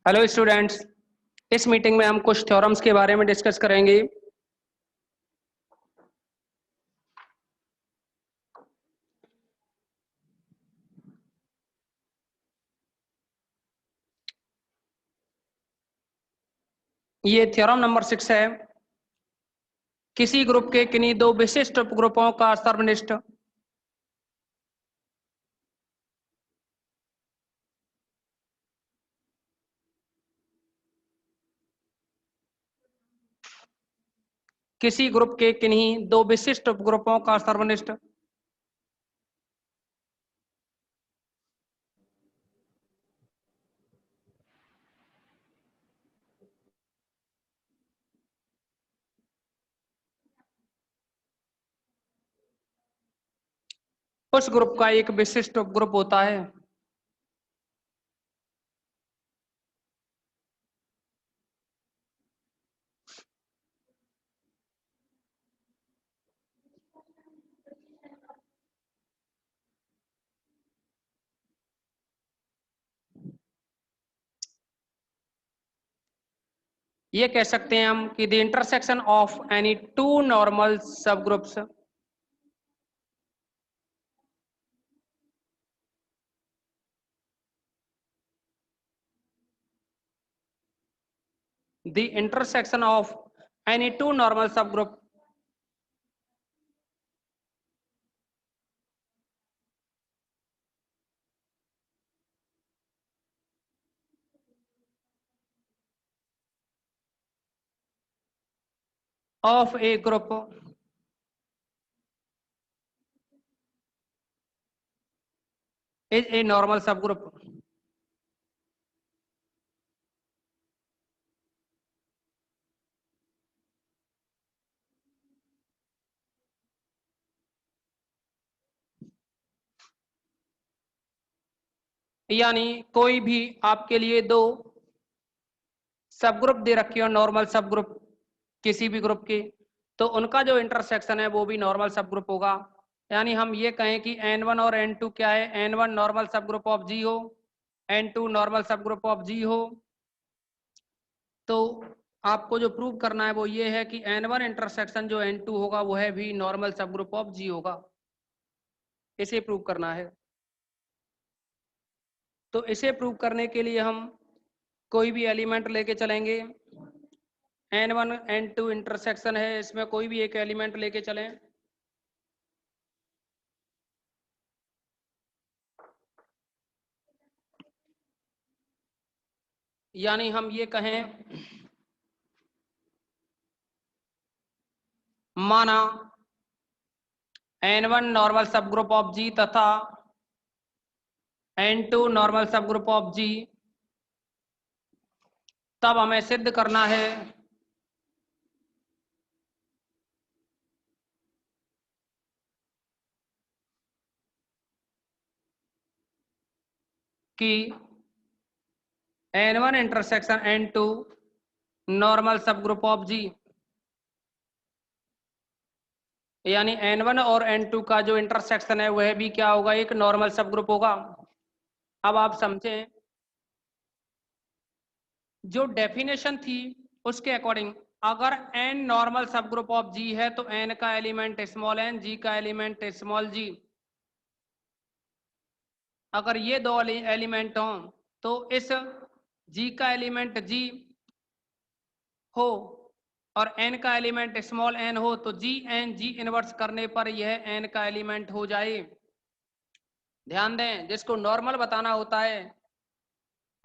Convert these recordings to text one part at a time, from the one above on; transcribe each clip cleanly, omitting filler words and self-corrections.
Hello students, इस meeting में हम कुछ थ्योरम्स के बारे में डिस्कस करेंगे। ये थ्योरम नंबर 6 है। किसी ग्रुप के किन्हीं दो विशिष्ट उपग्रुपों का सर्वनिष्ठ किसी ग्रुप के किन्हीं दो विशिष्ट उपग्रुपों का सर्वनिष्ठ उस ग्रुप का एक विशिष्ट उपग्रुप होता है। ये कह सकते हैं हम कि the intersection of any two normal subgroups the intersection of any two normal सब group of a group is a normal सब ग्रुप। यानी कोई भी आपके लिए दो सब ग्रुप दे रखी हो, नॉर्मल सब ग्रुप किसी भी ग्रुप के, तो उनका जो इंटरसेक्शन है वो भी नॉर्मल सब ग्रुप होगा। यानी हम ये कहें कि n1 और n2 क्या है, n1 नॉर्मल सब ग्रुप ऑफ G हो, n2 नॉर्मल सब ग्रुप ऑफ G हो, तो आपको जो प्रूव करना है वो ये है कि n1 इंटरसेक्शन जो n2 होगा वो है भी नॉर्मल सब ग्रुप ऑफ G होगा। इसे प्रूव करना है। तो इसे प्रूव करने के लिए हम कोई भी एलिमेंट लेके चलेंगे। n1 n2 इंटरसेक्शन है, इसमें कोई भी एक एलिमेंट लेके चलें। यानी हम ये कहें, माना n1 नॉर्मल सब ग्रुप ऑफ G तथा n2 नॉर्मल सब ग्रुप ऑफ G, तब हमें सिद्ध करना है कि n1 इंटरसेक्शन n2 नॉर्मल सब ग्रुप ऑफ G, यानी n1 और n2 का जो इंटरसेक्शन है वह भी क्या होगा, एक नॉर्मल सब ग्रुप होगा। अब आप समझें, जो डेफिनेशन थी उसके अकॉर्डिंग अगर n नॉर्मल सब ग्रुप ऑफ G है तो n का एलिमेंट स्मॉल n, G का एलिमेंट स्मॉल g। अगर ये दो एलिमेंट हों तो इस G का एलिमेंट G हो और n का एलिमेंट स्मॉल n हो तो G n G इनवर्स करने पर यह n का एलिमेंट हो जाए। ध्यान दें, जिसको नॉर्मल बताना होता है,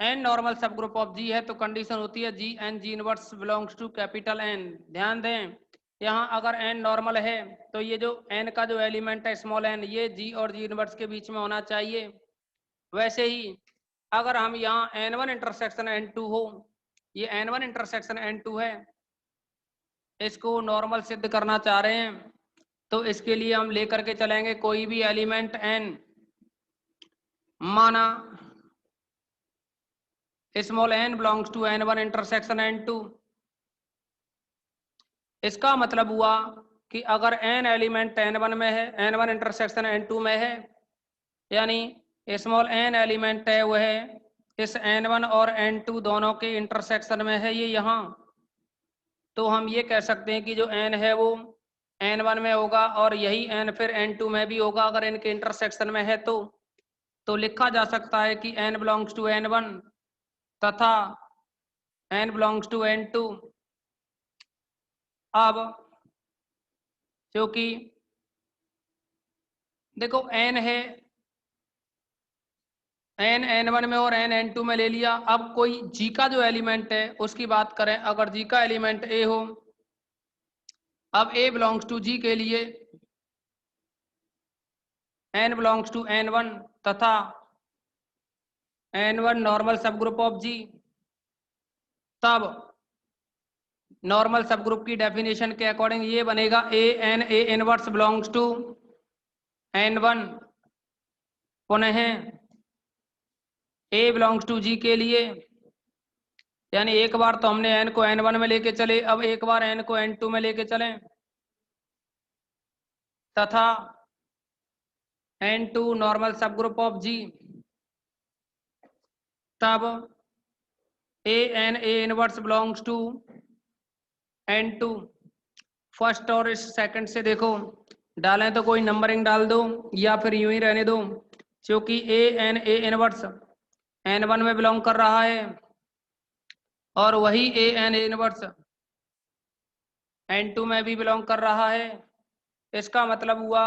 n नॉर्मल सब ग्रुप ऑफ G है तो कंडीशन होती है G n G inverse belongs to capital N। ध्यान दें, यहाँ अगर n नॉर्मल है तो ये जो n का जो एलिमेंट है स्मॉल n, ये G और G इनवर्स के बीच में होना चाहिए। वैसे ही अगर हम यहाँ n1 इंटरसेक्शन n2 हो, ये n1 इंटरसेक्शन n2 है, इसको नॉर्मल सिद्ध करना चाह रहे हैं, तो इसके लिए हम लेकर के चलेंगे कोई भी एलिमेंट n, माना small n belongs to n1 intersection n2। इसका मतलब हुआ कि अगर n एलिमेंट n1 में है, n1 इंटरसेक्शन n2 में है, यानी स्मॉल n एलिमेंट है वह इस n1 और n2 दोनों के इंटरसेक्शन में है, ये यहाँ, तो हम ये कह सकते हैं कि जो n है वो n1 में होगा और यही n फिर n2 में भी होगा अगर इनके इंटरसेक्शन में है तो लिखा जा सकता है कि n बिलोंग्स टू n1 तथा n बिलोंग्स टू n2। अब क्योंकि देखो n है, n n1 में और n n2 में ले लिया। अब कोई g का जो एलिमेंट है उसकी बात करें, अगर g का एलिमेंट a हो, अब a बिलोंग्स टू g के लिए n बिलोंग्स टू n1 तथा n1 नॉर्मल सब ग्रुप ऑफ g, तब नॉर्मल सब ग्रुप की डेफिनेशन के अकॉर्डिंग ये बनेगा a inverse belongs to n1 पुनः a बिलोंग्स टू g के लिए, यानी एक बार तो हमने n को n1 में लेके चले, अब एक बार n को n2 में लेके चलें तथा n2 नॉर्मल सब ग्रुप ऑफ g, तब a inverse belongs to n2। First और इस सेकंड से देखो डालें तो कोई नंबरिंग डाल दो या फिर यूं ही रहने दो, क्योंकि a इनवर्स n1 में बिलोंग कर रहा है और वही a इनवर्स n2 में भी बिलोंग कर रहा है। इसका मतलब हुआ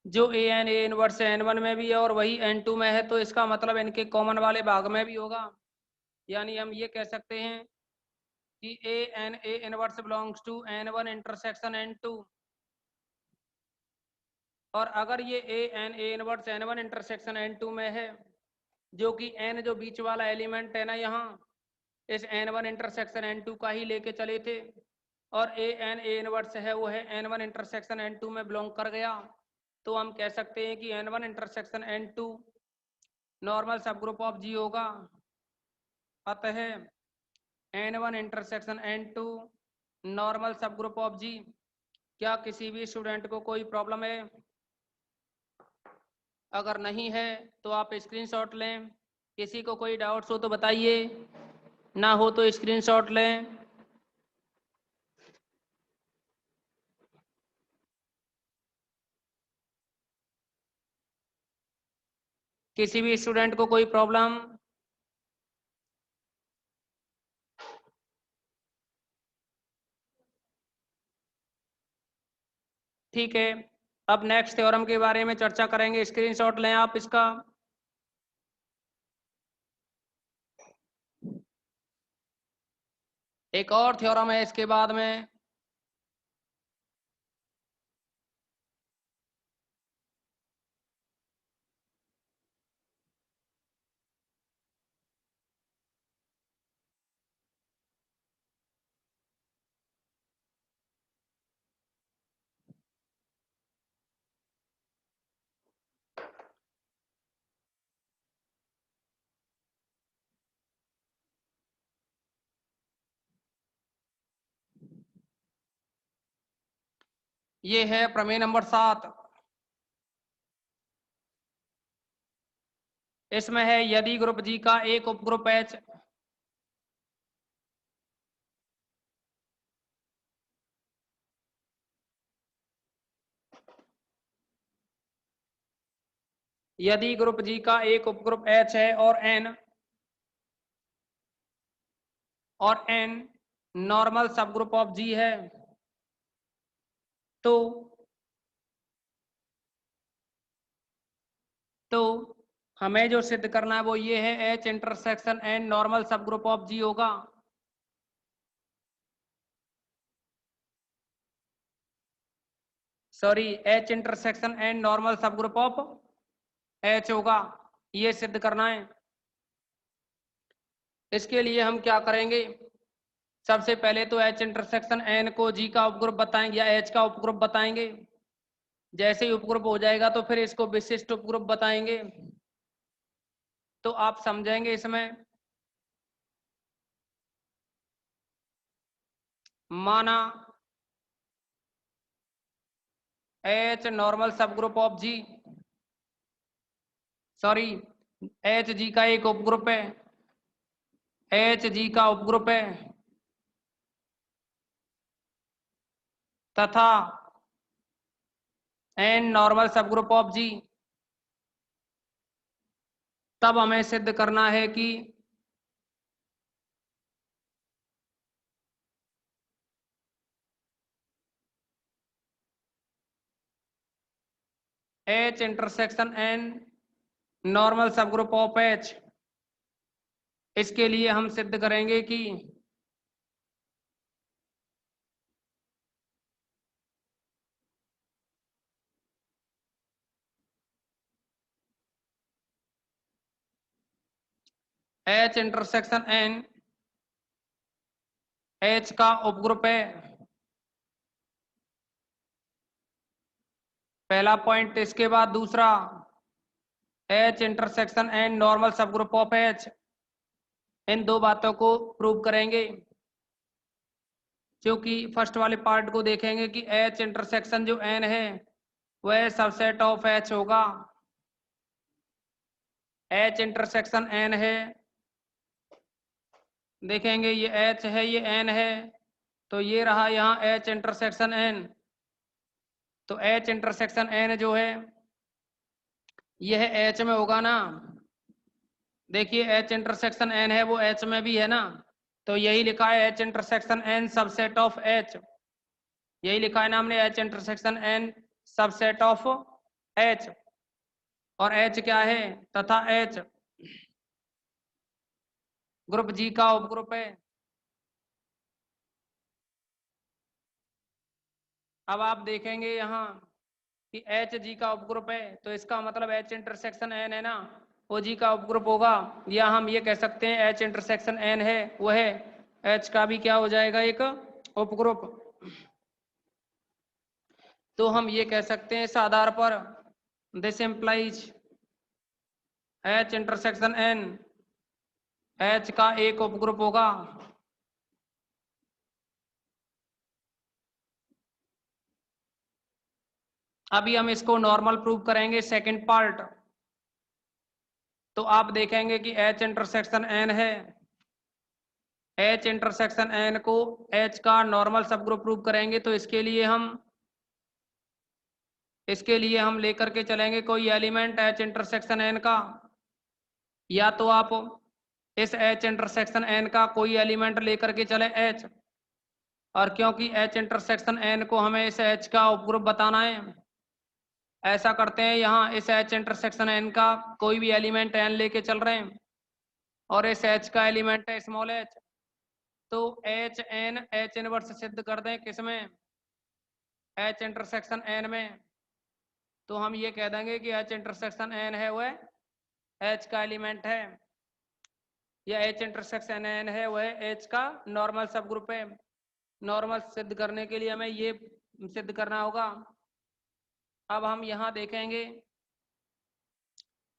जो a इनवर्स n1 में भी है और वही n2 में है, तो इसका मतलब इनके कॉमन वाले भाग में भी होगा, यानी हम ये कह सकते हैं कि a inverse belongs to n1 intersection n2। और अगर ये a inverse n1 intersection n2 में है, जो कि n जो बीच वाला एलिमेंट है ना यहाँ, इस n1 इंटरसेक्शन n2 का ही लेके चले थे, और a इनवर्स है वो है n1 इंटरसेक्शन n2 में बिलोंग कर गया, तो हम कह सकते हैं कि n1 इंटरसेक्शन n2 नॉर्मल सब ग्रुप ऑफ g होगा। अतः n1 इंटरसेक्शन n2 नॉर्मल सब ग्रुप ऑफ g। क्या किसी भी स्टूडेंट को कोई प्रॉब्लम है? अगर नहीं है तो आप स्क्रीनशॉट लें, किसी को कोई डाउट्स हो तो बताइए, ना हो तो स्क्रीनशॉट लें। किसी भी स्टूडेंट को कोई प्रॉब्लम? ठीक है, अब नेक्स्ट थ्योरम के बारे में चर्चा करेंगे, स्क्रीनशॉट लें आप इसका। एक और थ्योरम है इसके बाद में, ये है प्रमेय नंबर 7। इसमें है यदि ग्रुप जी का एक उपग्रुप एच यदि ग्रुप जी का एक उपग्रुप एच है और एन नॉर्मल सब ग्रुप ऑफ जी है, तो तो हमें जो सिद्ध करना है वो ये है एच इंटरसेक्शन एन नॉर्मल सब ग्रुप ऑफ जी होगा। Sorry, H intersection N normal सब ग्रुप ऑफ एच होगा, ये सिद्ध करना है। इसके लिए हम क्या करेंगे, सबसे पहले तो एच इंटरसेक्शन एन को जी का उपग्रुप बताएंगे या एच का उपग्रुप बताएंगे। जैसे ही उपग्रुप हो जाएगा तो फिर इसको विशिष्ट उपग्रुप बताएंगे, तो आप समझेंगे इसमें। माना H नॉर्मल सब group of G, sorry H G का एक उपग्रुप है, H G का उपग्रुप है तथा N नॉर्मल सब ग्रुप ऑफ G, तब हमें सिद्ध करना है कि H इंटरसेक्शन N नॉर्मल सब ग्रुप ऑफ H। इसके लिए हम सिद्ध करेंगे कि H इंटरसेक्शन N H का उपग्रुप है, पहला पॉइंट। इसके बाद दूसरा H इंटरसेक्शन N नॉर्मल सब ग्रुप ऑफ H। इन दो बातों को प्रूव करेंगे, क्योंकि फर्स्ट वाले पार्ट को देखेंगे कि H इंटरसेक्शन जो N है वह सबसेट ऑफ H होगा। H इंटरसेक्शन N है, देखेंगे ये H है ये N है, तो ये रहा यहाँ H इंटरसेक्शन N। तो H इंटरसेक्शन N जो है यह H में होगा ना, देखिए H इंटरसेक्शन N है वो H में भी है ना, तो यही लिखा है H intersection N subset of H, यही लिखा है ना हमने H intersection N subset of H। और H क्या है, तथा H ग्रुप G का उपग्रुप है। अब आप देखेंगे यहाँ कि H G का उपग्रुप है, तो इसका मतलब H इंटरसेक्शन N है ना, वो G का उपग्रुप होगा। या हम ये कह सकते हैं H इंटरसेक्शन N है वह H का भी क्या हो जाएगा, एक उपग्रुप। तो हम ये कह सकते हैं इस आधार पर this implies H intersection N H का एक उपग्रुप होगा। अभी हम इसको नॉर्मल प्रूव करेंगे सेकंड पार्ट। तो आप देखेंगे कि H इंटरसेक्शन N है, H इंटरसेक्शन N को H का नॉर्मल सब ग्रुप प्रूव करेंगे, तो इसके लिए हम लेकर के चलेंगे कोई एलिमेंट H इंटरसेक्शन N का, या तो आप इस H इंटरसेक्शन N का कोई एलिमेंट लेकर के चले H, और क्योंकि H इंटरसेक्शन N को हमें इस H का उपग्रुप बताना है, ऐसा करते हैं यहाँ इस H इंटरसेक्शन N का कोई भी एलिमेंट N लेके चल रहे हैं, और इस H का एलिमेंट है स्मॉल h, तो H N H इनवर्स सिद्ध कर दें किसमें, H इंटरसेक्शन N में। तो हम ये कह देंगे कि H इंटरसेक्शन N है वह H का एलिमेंट है, या H इंटरसेक्शन N है वह H का नॉर्मल सब ग्रुप है। नॉर्मल सिद्ध करने के लिए हमें ये सिद्ध करना होगा। अब हम यहाँ देखेंगे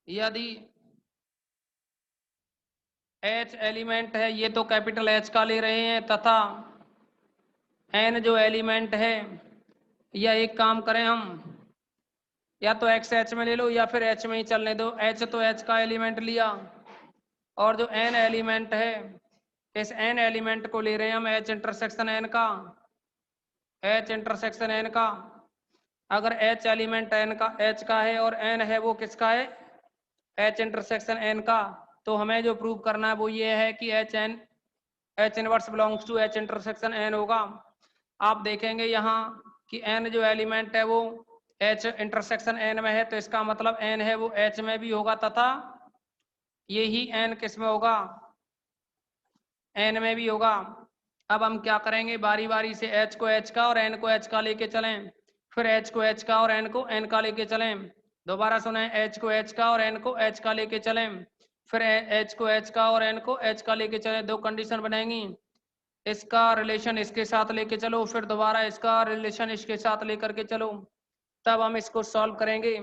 यदि H एलिमेंट है, ये तो कैपिटल H का ले रहे हैं, तथा N जो एलिमेंट है, या एक काम करें हम, या तो X H में ले लो या फिर H में ही चलने दो। H तो H का एलिमेंट लिया, और जो N एलिमेंट है इस N एलिमेंट को ले रहे हैं हम H इंटरसेक्शन N का, H इंटरसेक्शन N का। अगर H एलिमेंट H का है और N है वो किसका है, H इंटरसेक्शन N का, तो हमें जो प्रूव करना है वो ये है कि H inverse belongs to H intersection N होगा। आप देखेंगे यहाँ कि N जो एलिमेंट है वो H इंटरसेक्शन N में है, तो इसका मतलब N है वो H में भी होगा, तथा यही N किस में होगा, N में भी होगा। अब हम क्या करेंगे, बारी बारी से H को H का और N को H का लेके चलें, फिर H को H का और N को N का लेके चलें। दोबारा सुने, H को H का और N को H का लेके चलें, फिर H को H का और N को H का लेके चलें। दो कंडीशन बनेंगी, इसका रिलेशन इसके साथ लेके चलो, फिर दोबारा इसका रिलेशन इसके साथ लेकर के चलो, तब हम इसको सॉल्व करेंगे।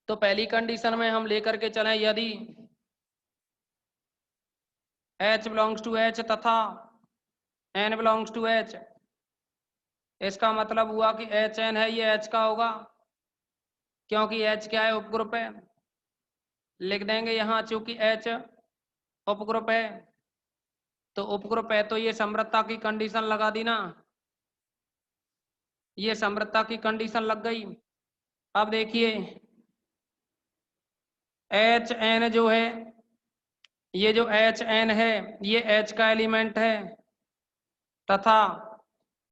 तो पहली कंडीशन में हम लेकर के चलें यदि H बिलोंग्स टू H तथा N बिलोंग्स टू H, इसका मतलब हुआ कि एच एन है ये एच का होगा, क्योंकि एच क्या है, उपग्रुप है। लिख देंगे यहाँ चूंकि एच उपग्रुप है, तो उपग्रुप है तो ये समृद्धता की कंडीशन लगा दी ना, ये समृद्धता की कंडीशन लग गई। अब देखिए एच एन जो है, ये जो एच एन है ये एच का एलिमेंट है, तथा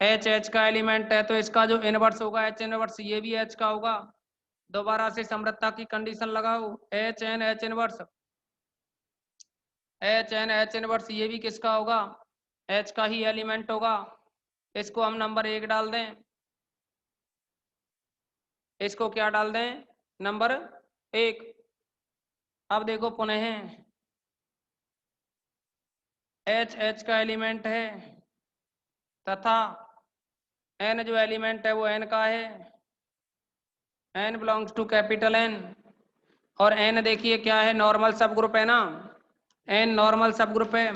एच एच का एलिमेंट है, तो इसका जो इनवर्स होगा एच इनवर्स ये भी एच का होगा। दोबारा से समृद्धता की कंडीशन लगाओ, H N H inverse, H N H inverse ये भी किसका होगा, एच का ही एलिमेंट होगा। इसको हम नंबर 1 डाल दें, इसको क्या डाल दें, नंबर 1। अब देखो पुनः एच एच का एलिमेंट है, तथा एन जो एलिमेंट है वो एन का है, N belongs to capital N. और एन देखिए क्या है, नॉर्मल सब ग्रुप है ना, एन नॉर्मल सब ग्रुप है,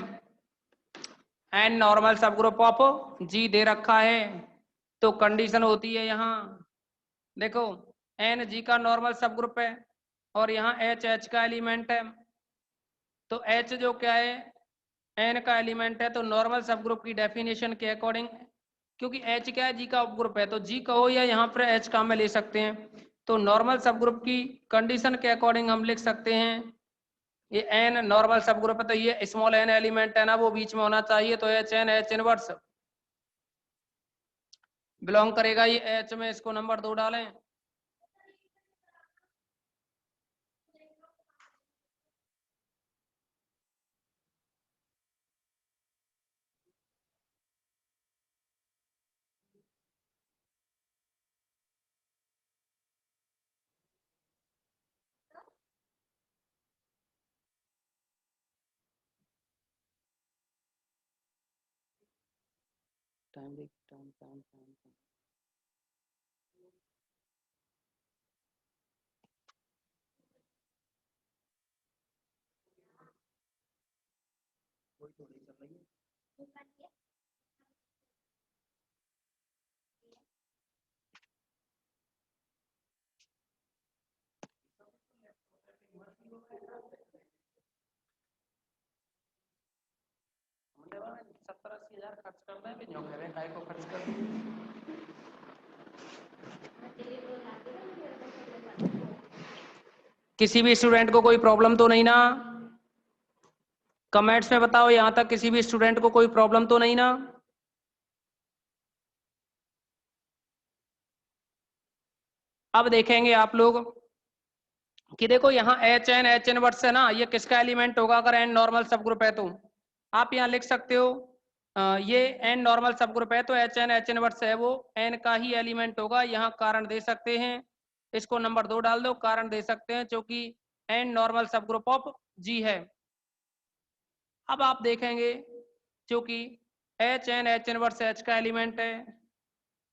एन नॉर्मल सब ग्रुप ऑफ जी दे रखा है। तो कंडीशन होती है यहाँ देखो, एन जी का नॉर्मल सब ग्रुप है और यहाँ एच एच का एलिमेंट है, तो एच जो क्या है एन का एलिमेंट है, तो नॉर्मल सब ग्रुप की डेफिनेशन के अकॉर्डिंग, क्योंकि एच क्या है जी का उपग्रुप है, तो जी कहो या यहाँ पर एच का में ले सकते हैं, तो नॉर्मल सब ग्रुप की कंडीशन के अकॉर्डिंग हम लिख सकते हैं ये एन नॉर्मल सब ग्रुप है, तो ये स्मॉल एन एलिमेंट है ना वो बीच में होना चाहिए, तो H N H inverse belong करेगा ये एच में, इसको नंबर 2 डालें। टाइम देख, टाइम टाइम टाइम हमने बोला 70-80 हजार खर्च कर दें भी, जो कह रहे काय को खर्च कर दें। किसी भी स्टूडेंट को कोई प्रॉब्लम तो नहीं ना, कमेंट्स में बताओ यहाँ तक किसी भी स्टूडेंट को कोई प्रॉब्लम तो नहीं ना। अब देखेंगे आप लोग कि देखो यहाँ एच एन एच इनवर्स है ना, ये किसका एलिमेंट होगा अगर एन नॉर्मल सब ग्रुप है, तो आप यहाँ लिख सकते हो ये एन नॉर्मल सब ग्रुप है तो एच एन एच इनवर्स है वो एन का ही एलिमेंट होगा। यहाँ कारण दे सकते हैं, इसको नंबर 2 डाल दो, कारण दे सकते हैं क्योंकि एन नॉर्मल सब ग्रुप ऑफ जी है। अब आप देखेंगे क्योंकि H N H inverse H का एलिमेंट है,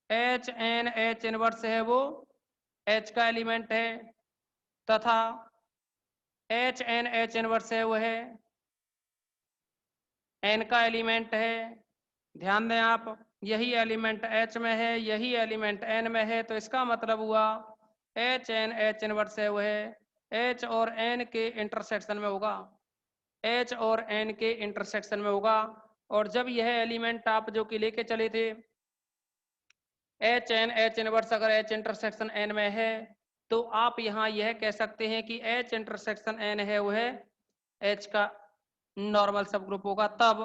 एच एन एच इनवर्स है वो एच का एलिमेंट है, तथा एच एन एच इनवर्स है वो है एन का एलिमेंट है। ध्यान दें आप, यही एलिमेंट एच में है यही एलिमेंट एन में है, तो इसका मतलब हुआ एच एन एच इनवर्स है वो है एच और एन के इंटरसेक्शन में होगा, एच और एन के इंटरसेक्शन में होगा। और जब यह एलिमेंट आप जो कि लेके चले थे एच एन एच इनवर्स अगर एच इंटरसेक्शन एन में है, तो आप यहाँ यह कह सकते हैं कि एच इंटरसेक्शन एन है वो है एच का नॉर्मल सब ग्रुप होगा, तब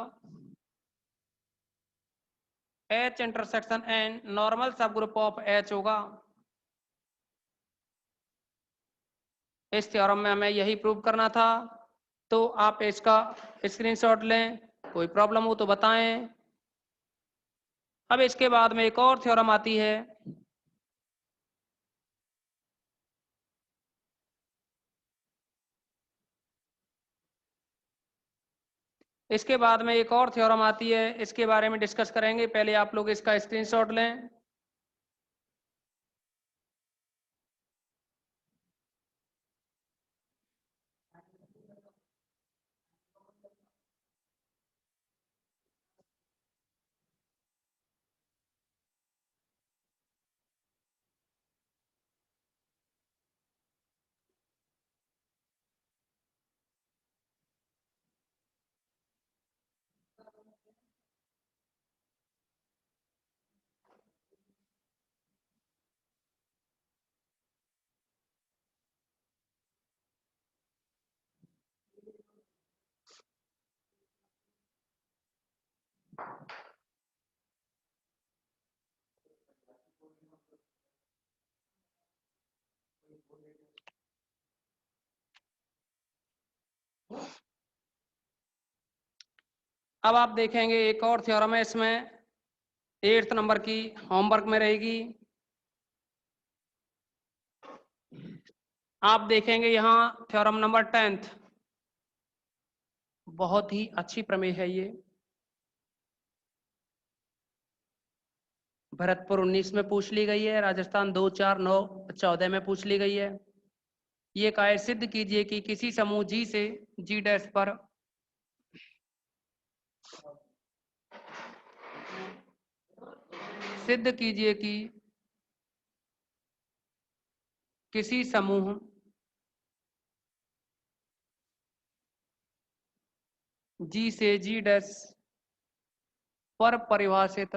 एच इंटरसेक्शन एन नॉर्मल सब ग्रुप ऑफ एच होगा। इस थ्योरम में हमें यही प्रूव करना था, तो आप इसका स्क्रीनशॉट लें, कोई प्रॉब्लम हो तो बताएं। अब इसके बाद में एक और थ्योरम आती है, इसके बाद में एक और थ्योरम आती है, इसके बारे में डिस्कस करेंगे, पहले आप लोग इसका स्क्रीनशॉट लें। अब आप देखेंगे एक और थ्योरम है इसमें, 8th नंबर की होमवर्क में रहेगी। आप देखेंगे यहाँ थ्योरम नंबर 10th, बहुत ही अच्छी प्रमेय है ये। भरतपुर 19 में पूछ ली गई है, राजस्थान 2, 4, 9, 14 में पूछ ली गई है। ये कहा है सिद्ध कीजिए कि किसी समूह जी से जी डैश पर सिद्ध कीजिए कि किसी समूह जी से जी डैश पर परिभाषित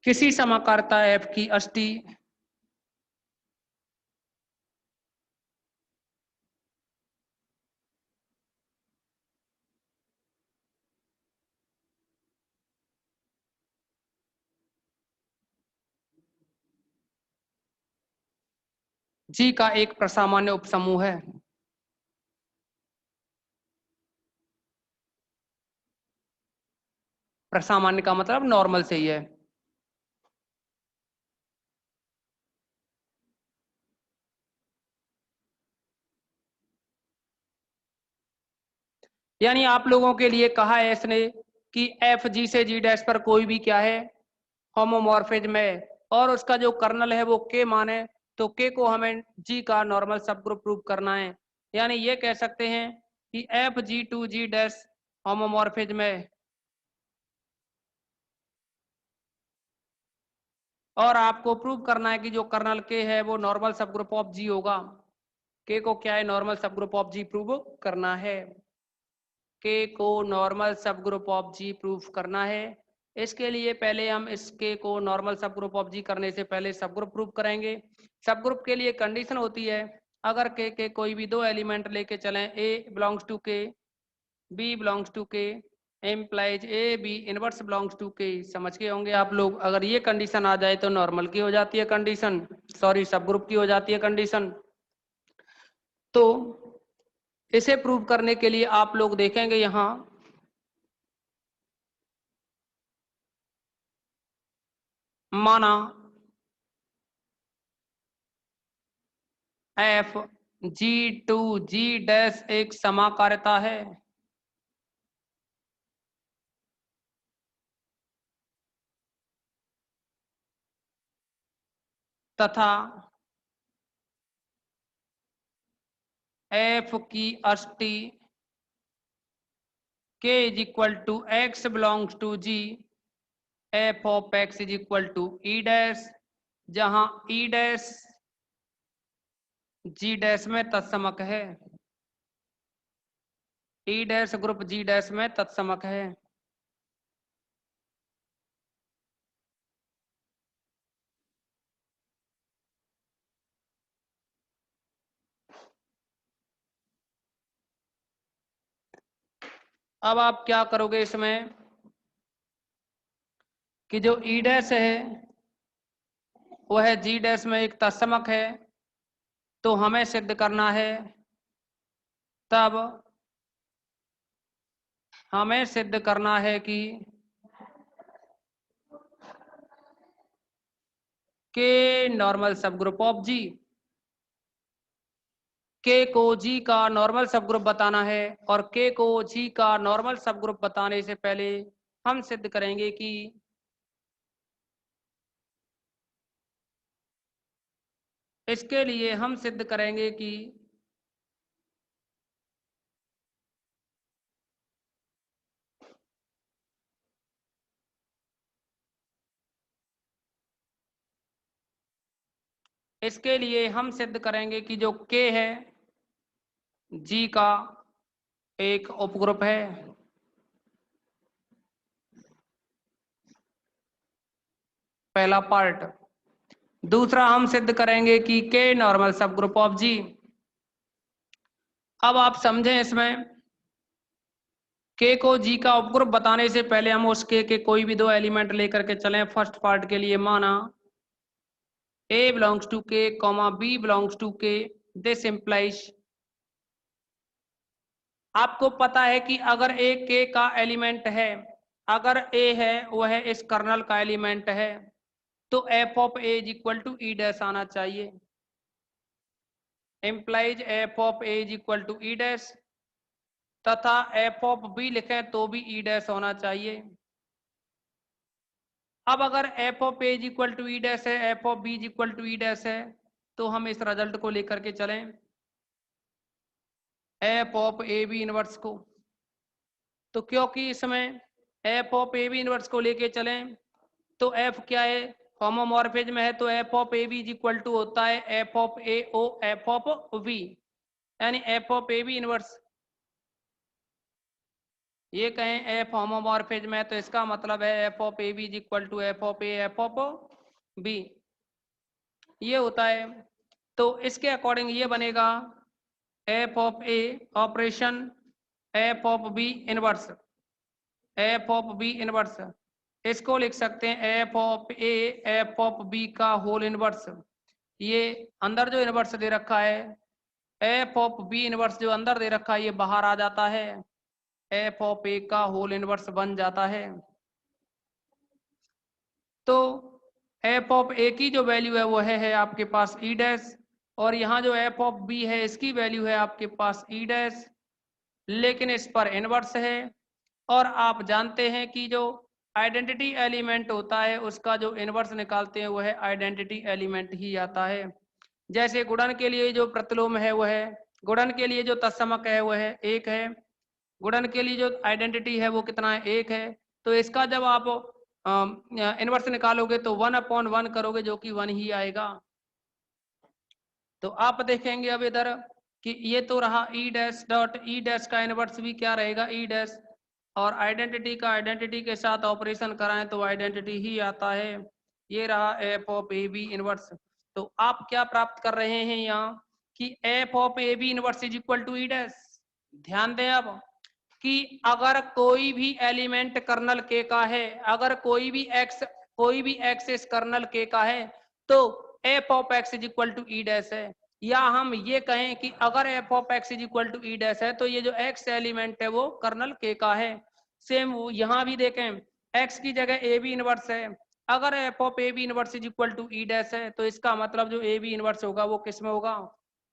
किसी समाकर्ता एफ की अष्टी जी का एक प्रसामान्य उपसमूह है। प्रसामान्य का मतलब नॉर्मल से ही है। यानी आप लोगों के लिए कहा है इसने कि एफ जी से जी डैश पर कोई भी क्या है, होमोमॉर्फिज्म है, और उसका जो कर्नल है वो के मान है, तो के को हमें जी का नॉर्मल सब ग्रुप प्रूव करना है। यानी ये कह सकते हैं कि f G to G dash homomorphism है, और आपको प्रूव करना है कि जो कर्नल के है वो नॉर्मल सब ग्रुप ऑफ जी होगा। के को क्या है, नॉर्मल सब ग्रुप ऑफ जी प्रूव करना है। के को नॉर्मल सब ग्रुप ऑफ जी प्रूफ करना है। इसके लिए पहले हम इस के को नॉर्मल सब ग्रुप ऑफ जी करने से पहले सब ग्रुप प्रूफ करेंगे। सब ग्रुप के लिए कंडीशन होती है, अगर के कोई भी दो एलिमेंट लेके चलें, A belongs to K, B belongs to K, implies A B inverse belongs to K. समझ के होंगे आप लोग, अगर ये कंडीशन आ जाए तो नॉर्मल की हो जाती है कंडीशन, सॉरी सब ग्रुप की हो जाती है कंडीशन। तो इसे प्रूव करने के लिए आप लोग देखेंगे यहां माना f G to G dash एक समाकारिता है तथा एफ की अष्टी के is equal to x belongs to G, f of x is equal to e dash, जहां ई डैश जी डैश में तत्समक है, e dash group G dash में तत्समक है। अब आप क्या करोगे इसमें कि जो ई डैश है वह जी डैश में एक तत्समक है, तो हमें सिद्ध करना है, तब हमें सिद्ध करना है कि के नॉर्मल सब ग्रुप ऑफ जी, के को जी का नॉर्मल सब ग्रुप बताना है, और के को जी का नॉर्मल सब ग्रुप बताने से पहले हम सिद्ध करेंगे कि इसके लिए हम सिद्ध करेंगे कि इसके लिए हम सिद्ध करेंगे कि जो के है जी का एक उपग्रुप है, पहला पार्ट। दूसरा हम सिद्ध करेंगे कि के नॉर्मल सब ग्रुप ऑफ जी। अब आप समझें इसमें के को जी का उपग्रुप बताने से पहले हम उस के कोई भी दो एलिमेंट लेकर के चलें। फर्स्ट पार्ट के लिए माना A belongs to K, B belongs to K. This implies, आपको पता है कि अगर A K का एलिमेंट है, अगर A है वह इस कर्नल का एलिमेंट है, तो f of A is equal to e dash आना चाहिए। Implies f of A is equal to e dash, तथा f ऑफ B लिखें तो भी ई डैश होना चाहिए। अब अगर f of A is equal to e dash है, f of B is equal to e dash है, तो हम इस रिजल्ट को लेकर के चलें f of A B inverse को। तो क्योंकि इसमें f of A B inverse को लेके चलें तो f क्या है, होमोमॉर्फिज्म है, तो f of A B is equal to होता है f of A o f of v, यानी f of A B inverse, ये कहें f होमोमॉर्फिज्म है तो इसका मतलब है f of A B is equal to f of A f of b, ये होता है। तो इसके अकॉर्डिंग ये बनेगा f of a operation f of b inverse, f of b inverse, इसको लिख सकते हैं f of a f of b का होल इनवर्स। ये अंदर जो इनवर्स दे रखा है f ऑफ b इनवर्स जो अंदर दे रखा है ये बाहर आ जाता है, f ऑफ a का होल इनवर्स बन जाता है। तो f ऑफ a की जो वैल्यू है वो है आपके पास e डैश, और यहाँ जो f ऑफ b है इसकी वैल्यू है आपके पास e डैश, लेकिन इस पर इनवर्स है। और आप जानते हैं कि जो आइडेंटिटी एलिमेंट होता है उसका जो इनवर्स निकालते हैं वो है आइडेंटिटी एलिमेंट ही आता है। जैसे गुणन के लिए जो प्रतिलोम है वो है, गुणन के लिए जो तत्समक है वो है 1 है, गुणन के लिए जो आइडेंटिटी है वो कितना है 1 है। तो इसका जब आप इनवर्स निकालोगे तो 1/1 करोगे जो कि 1 ही आएगा। तो आप देखेंगे अब इधर कि ये तो रहा ई डैश डॉट, ई डैश का इनवर्स भी क्या रहेगा ई डैश, और आइडेंटिटी का आइडेंटिटी के साथ ऑपरेशन कराएं तो आइडेंटिटी ही आता है। ये रहा f of A B inverse. तो आप क्या प्राप्त कर रहे हैं यहाँ कि f of A B inverse is equal to e dash. ध्यान दें अब कि अगर कोई भी एलिमेंट कर्नल के का है, अगर कोई भी एक्स इस कर्नल के का है तो f of x is equal to e dash है। या हम ये कहें कि अगर f of x is equal to e dash है तो ये जो एक्स एलिमेंट है वो कर्नल के का है। सेम यहाँ भी देखें एक्स की जगह ए बी इनवर्स है, अगर f of A B inverse is equal to e dash है तो इसका मतलब जो ए बी इनवर्स होगा वो किस में होगा,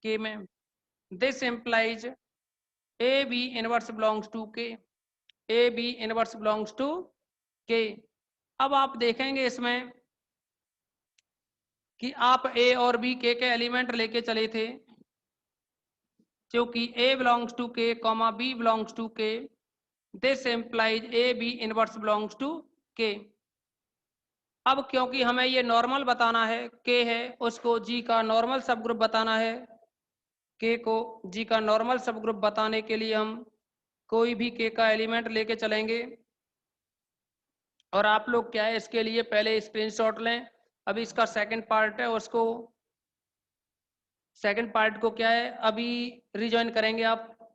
के में। This implies a B inverse belongs to K, a B inverse belongs to के। अब आप देखेंगे इसमें कि आप ए और बी के एलिमेंट लेके चले थे, क्योंकि a belongs to k comma b belongs to k, this implies a B inverse belongs to के। अब क्योंकि हमें ये नॉर्मल बताना है, के है उसको जी का नॉर्मल सब ग्रुप बताना है, के को जी का नॉर्मल सब ग्रुप बताने के लिए हम कोई भी के का एलिमेंट लेके चलेंगे। और आप लोग क्या है इसके लिए पहले स्क्रीनशॉट लें, अभी इसका सेकंड पार्ट है उसको, सेकंड पार्ट को क्या है अभी रिजॉइन करेंगे आप।